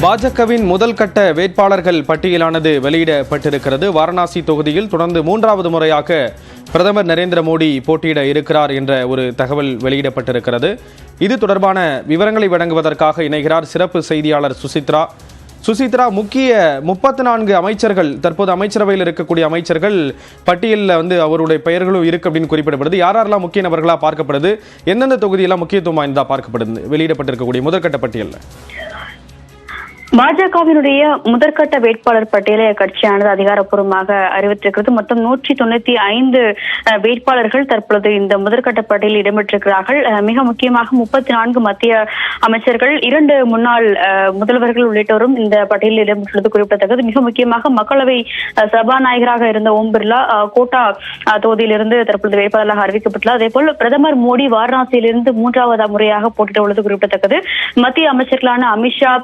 பாஜகவின் முதல் கட்ட வேட்பாளர்கள் பட்டியலானது வெளியிடப்பட்டிருக்கிறது. வாரணாசி தொகுதியில் தொடர்ந்து 3வது முறையாக பிரதமர் நரேந்திர மோடி போட்டியிட இருக்கிறார் என்ற ஒரு தகவல் வெளியிடப்பட்டிருக்கிறது. இது தொடர்பான விவரங்களை வழங்குவதற்காக இணைகிறார் சிறப்பு செய்தியாளர் சுசித்ரா. முக்கிய 34 அமைச்சர்கள், தற்போது அமைச்சரவையில் இருக்கக்கூடிய அமைச்சர்கள் பட்டியலில் அவருடைய பெயர்களும் இருக்கு அப்படின்னு குறிப்பிடப்படுது. யாரெல்லாம் முக்கிய நபர்களாக பார்க்கப்படுது, எந்தெந்த தொகுதியெல்லாம் முக்கியத்துவம் வாய்ந்ததா பார்க்கப்படுது வெளியிடப்பட்டிருக்கக்கூடிய முதற்கட்ட பட்டியலில்? பாஜகவினுடைய முதற்கட்ட வேட்பாளர் பட்டியலை கட்சியானது அதிகாரப்பூர்வமாக அறிவித்திருக்கிறது. மொத்தம் 195 வேட்பாளர்கள் தற்பொழுது இந்த முதற்கட்ட பட்டியலில் இடம்பெற்றிருக்கிறார்கள். மிக முக்கியமாக 34 மத்திய அமைச்சர்கள், 2 முன்னாள் முதல்வர்கள் உள்ளிட்டோரும் இந்த பட்டியலில் இடம்பெற்றுள்ளது குறிப்பிடத்தக்கது. மிக முக்கியமாக மக்களவை சபாநாயகராக இருந்த ஓம் பிர்லா கோட்டா தொகுதியிலிருந்து தற்பொழுது வேட்பாளராக அறிவிக்கப்பட்டுள்ளார். அதேபோல் பிரதமர் மோடி வாரணாசியிலிருந்து 3வது முறையாக போட்டியிட உள்ளது குறிப்பிடத்தக்கது. மத்திய அமைச்சர்களான அமித்ஷா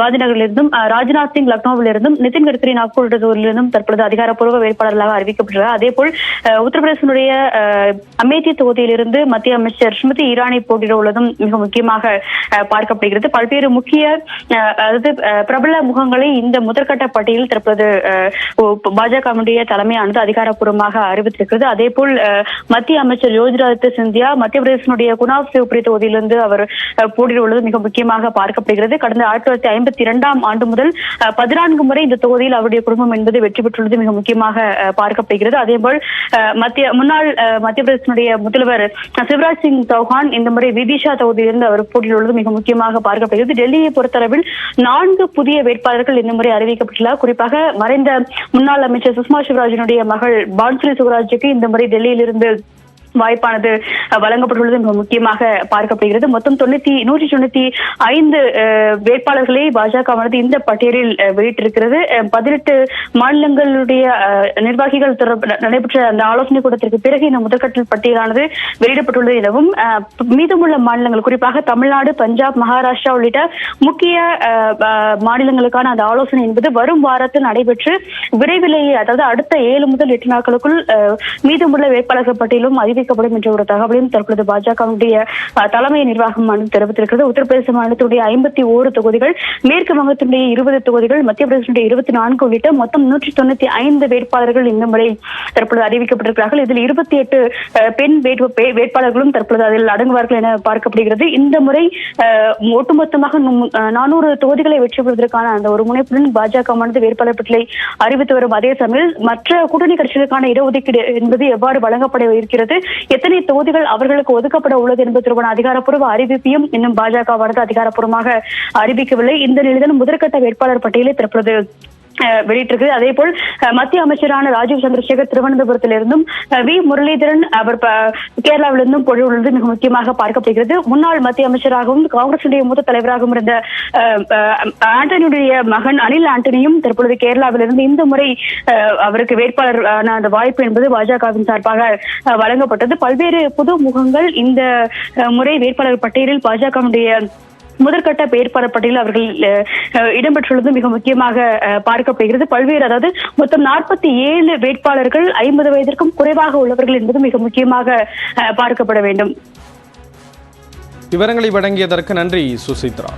காந்திநகரிலிருந்தும், ராஜ்நாத் சிங் லக்னோவிலிருந்தும், நிதின் கட்கரி நாக்பூர் தொகுதியிலிருந்தும் தற்பொழுது அதிகாரப்பூர்வ வேட்பாளர்களாக அறிவிக்கப்பட்டுள்ளார். அதேபோல் உத்தரப்பிரதேசனுடைய அமேதி தொகுதியிலிருந்து மத்திய அமைச்சர் ஸ்மிருதி இரானி போட்டியிட உள்ளதும் மிக முக்கியமாக பார்க்கப்படுகிறது. பல்வேறு முக்கிய பிரபல முகங்களை இந்த முதற்கட்ட பட்டியலில் தற்பொழுது பாஜகவுடைய தலைமையானது அதிகாரப்பூர்வமாக அறிவித்திருக்கிறது. அதேபோல் மத்திய அமைச்சர் யோகிராதித்ய சிந்தியா மத்திய பிரதேசனுடைய குனாவ் சிவ்புரி தொகுதியிலிருந்து அவர் போட்டியிட உள்ளது மிக முக்கியமாக பார்க்கப்படுகிறது. கடந்த 1952ஆம் ஆண்டு முதல் 14 முறை இந்த தொகுதியில் அவருடைய குடும்பம் என்பது வெற்றி பெற்றுள்ளது மிக முக்கியமாக பார்க்கப்படுகிறது. அதேபோல் முன்னாள் மத்திய பிரதேசனுடைய முதல்வர் சிவராஜ் சிங் சௌஹான் இந்த முறை விதிஷா தொகுதியிலிருந்து அவர் போட்டியிடுவது மிக முக்கியமாக பார்க்கப்படுகிறது. டெல்லியை பொறுத்தளவில் 4 புதிய வேட்பாளர்கள் இந்த முறை அறிவிக்கப்பட்டுள்ளார். குறிப்பாக மறைந்த முன்னாள் அமைச்சர் சுஷ்மா ஸ்வராஜினுடைய மகள் பான்சுரி சுவராஜுக்கு இந்த முறை டெல்லியிலிருந்து வாய்ப்பானது வழங்கப்பட்டுள்ளது மிக முக்கியமாக பார்க்கப்படுகிறது. மொத்தம் 195 வேட்பாளர்களை பாஜகவானது இந்த பட்டியலில் வெளியிட்டிருக்கிறது. 18 மாநிலங்களுடைய நிர்வாகிகள் நடைபெற்ற அந்த ஆலோசனை கூட்டத்திற்கு பிறகு இந்த முதற்கட்ட பட்டியலானது வெளியிடப்பட்டுள்ளது எனவும், மீதமுள்ள மாநிலங்கள் குறிப்பாக தமிழ்நாடு, பஞ்சாப், மகாராஷ்டிரா உள்ளிட்ட முக்கிய மாநிலங்களுக்கான அந்த ஆலோசனை என்பது வரும் வாரத்தில் நடைபெற்று விரைவிலேயே, அதாவது அடுத்த 7 முதல் 8 நாட்களுக்குள் மீதமுள்ள வேட்பாளர்கள் பட்டியலும் அறிவிக்கப்படும் என்ற ஒரு தகவலையும் தற்பொழுது பாஜகவுடைய தலைமை நிர்வாகம் தெரிவித்திருக்கிறது. உத்தரப்பிரதேச மாநிலத்துடைய 51 தொகுதிகள், மேற்கு வங்கத்தினுடைய 20 தொகுதிகள், மத்திய பிரதேசனுடைய 24 உள்ளிட்ட மொத்தம் 195 வேட்பாளர்கள் இந்த முறை தற்பொழுது அறிவிக்கப்பட்டிருக்கிறார்கள். இதில் 28 பெண் வேட்பாளர்களும் தற்பொழுது அதில் அடங்குவார்கள் என பார்க்கப்படுகிறது. இந்த முறை ஒட்டுமொத்தமாக 400 தொகுதிகளை வெற்றி பெறுவதற்கான அந்த ஒரு முனைப்புடன் பாஜகவானது வேட்பாளர் பட்டியலை அறிவித்து வரும் அதே சமயம் மற்ற கூட்டணி கட்சிகளுக்கான இடஒதுக்கீடு என்பது எவ்வாறு வழங்கப்பட இருக்கிறது, எத்தனை தொகுதிகள் அவர்களுக்கு ஒதுக்கப்பட உள்ளது என்பது தொடர்பான அதிகாரப்பூர்வ அறிவிப்பையும் இன்னும் பாஜகவானது அதிகாரப்பூர்வமாக அறிவிக்கவில்லை. இந்த நிலையில் முதற்கட்ட வேட்பாளர் பட்டியலை தற்பொழுது வெளியிட்டிருக்கிறது. அதே போல் மத்திய அமைச்சரான ராஜீவ் சந்திரசேகர் திருவனந்தபுரத்திலிருந்தும், வி முரளிதரன் அவர் கேரளாவிலிருந்தும் போட்டியிடுவது மிக முக்கியமாக பார்க்கப்படுகிறது. முன்னாள் மத்திய அமைச்சராகவும் காங்கிரசுடைய மூத்த தலைவராகவும் இருந்த ஆண்டனியுடைய மகன் அனில் ஆண்டனியும் தற்பொழுது கேரளாவிலிருந்து இந்த முறை அவருக்கு வேட்பாளர் அந்த வாய்ப்பு என்பது பாஜகவின் சார்பாக வழங்கப்பட்டது. பல்வேறு புது முகங்கள் இந்த முறை வேட்பாளர் பட்டியலில் பாஜகவுடைய முதற்கட்ட வேட்பாளர் பட்டியலில் அவர்கள் இடம்பெற்றுள்ளது மிக முக்கியமாக பார்க்கப்படுகிறது. பல்வேறு, அதாவது மொத்தம் 47 வேட்பாளர்கள் 50 வயதிற்கும் குறைவாக உள்ளவர்கள் என்பது மிக முக்கியமாக பார்க்கப்பட வேண்டும். விவரங்களை வழங்கியதற்கு நன்றி சுசித்ரா.